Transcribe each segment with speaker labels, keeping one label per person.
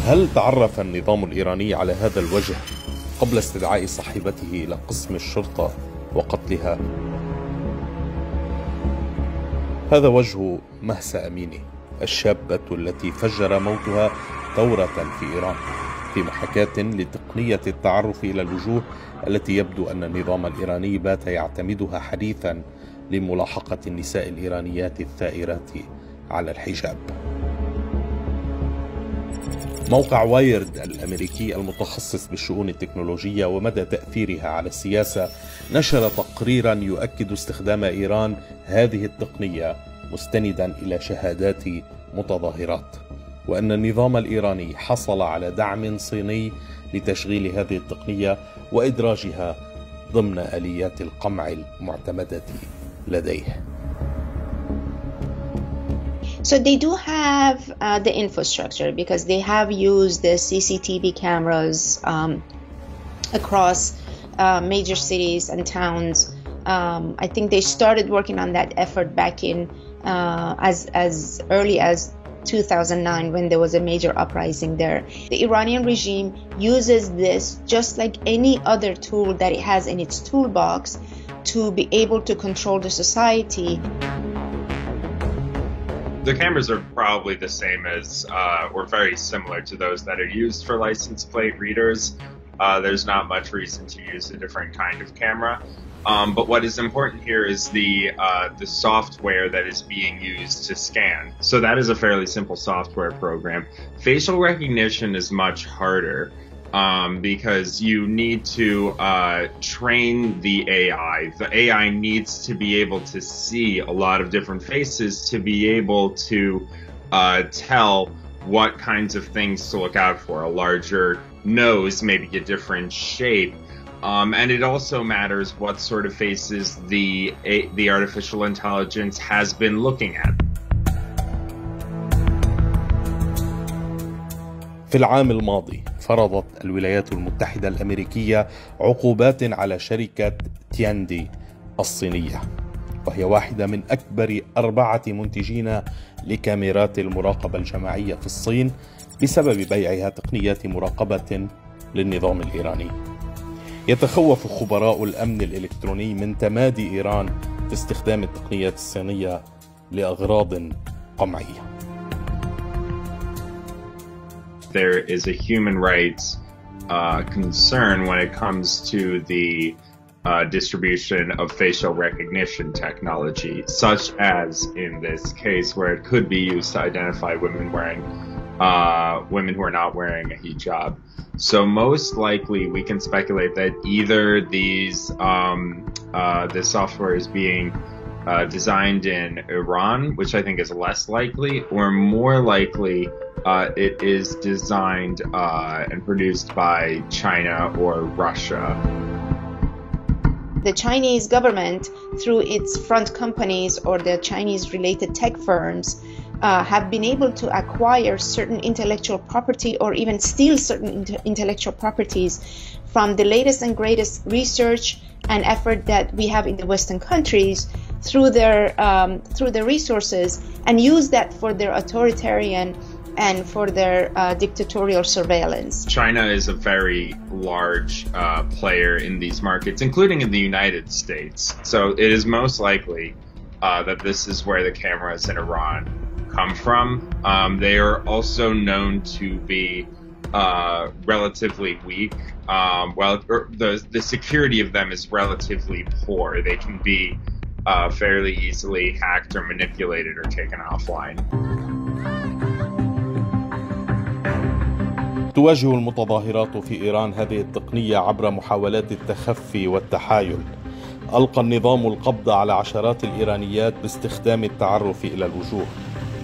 Speaker 1: هل تعرف النظام الإيراني على هذا الوجه قبل استدعاء صاحبته إلى قسم الشرطة وقتلها؟ هذا وجه مهسا أميني، الشابة التي فجر موتها ثورة في إيران، في محاكاة لتقنية التعرف إلى الوجوه التي يبدو أن النظام الإيراني بات يعتمدها حديثا لملاحقة النساء الإيرانيات الثائرات على الحجاب. موقع وايرد الأمريكي المتخصص بالشؤون التكنولوجية ومدى تأثيرها على السياسة نشر تقريرا يؤكد استخدام إيران هذه التقنية مستندا إلى شهادات متظاهرات، وأن النظام الإيراني حصل على دعم صيني لتشغيل هذه التقنية وإدراجها ضمن آليات القمع المعتمدة لديه.
Speaker 2: So they do have the infrastructure because they have used the CCTV cameras across major cities and towns. I think they started working on that effort back in as early as 2009 when there was a major uprising there. The Iranian regime uses this just like any other tool that it has in its toolbox to be able to control the society.
Speaker 3: The cameras are probably the same as, or very similar to those that are used for license plate readers. There's not much reason to use a different kind of camera. But what is important here is the software that is being used to scan. So that is a fairly simple software program. Facial recognition is much harder. Because you need to train the AI. The AI needs to be able to see a lot of different faces to be able to tell what kinds of things to look out for. A larger nose, maybe a different shape. And it also matters what sort of faces the artificial intelligence has been looking at.
Speaker 1: في العام الماضي فرضت الولايات المتحدة الأمريكية عقوبات على شركة تياندي الصينية، وهي واحدة من أكبر 4 منتجين لكاميرات المراقبة الجماعية في الصين بسبب بيعها تقنيات مراقبة للنظام الإيراني. يتخوف خبراء الأمن الإلكتروني من تمادي إيران في استخدام التقنيات الصينية لأغراض قمعية.
Speaker 3: There is a human rights concern when it comes to the distribution of facial recognition technology, such as in this case where it could be used to identify women who are not wearing a hijab. So most likely we can speculate that either this software is being designed in Iran, which I think is less likely, or more likely it is designed and produced by China or Russia.
Speaker 2: The Chinese government, through its front companies or the Chinese-related tech firms, have been able to acquire certain intellectual property or even steal certain intellectual properties from the latest and greatest research and effort that we have in the Western countries through their resources, and use that for their authoritarian and for their dictatorial surveillance.
Speaker 3: China is a very large player in these markets, including in the United States. So it is most likely that this is where the cameras in Iran come from. They are also known to be relatively weak. The security of them is relatively poor. They can be fairly easily hacked or manipulated or taken offline.
Speaker 1: تواجه المتظاهرات في إيران هذه التقنية عبر محاولات التخفي والتحايل. ألقى النظام القبض على عشرات الإيرانيات باستخدام التعرف إلى الوجوه.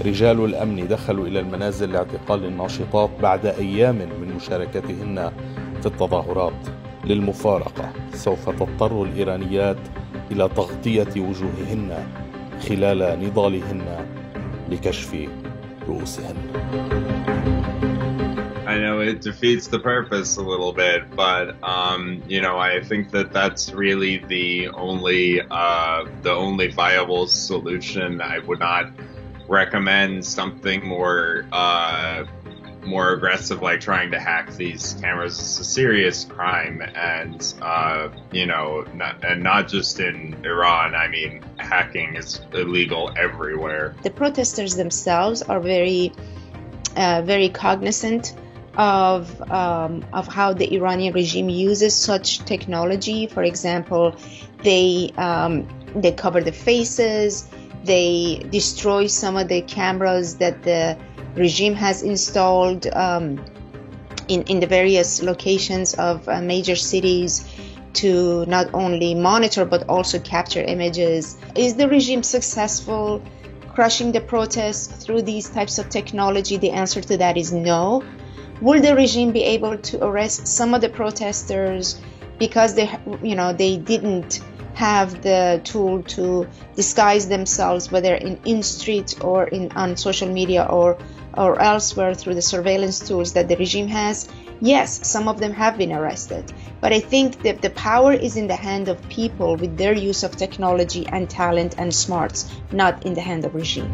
Speaker 1: رجال الأمن دخلوا إلى المنازل لاعتقال الناشطات بعد أيام من مشاركتهن في التظاهرات. للمفارقة سوف تضطر الإيرانيات إلى تغطية وجوههن خلال نضالهن لكشف رؤوسهن.
Speaker 3: I know it defeats the purpose a little bit, but I think that that's really the only viable solution. I would not recommend something more more aggressive, like trying to hack these cameras is a serious crime, and not just in Iran. I mean, hacking is illegal everywhere.
Speaker 2: The protesters themselves are very cognizant of how the Iranian regime uses such technology. For example, they cover the faces, they destroy some of the cameras that the regime has installed in the various locations of major cities to not only monitor but also capture images. Is the regime successful crushing the protests through these types of technology? The answer to that is no. Will the regime be able to arrest some of the protesters because they didn't have the tool to disguise themselves, whether in streets or on social media or elsewhere through the surveillance tools that the regime has? Yes, some of them have been arrested. But I think that the power is in the hand of people with their use of technology and talent and smarts, not in the hand of regime.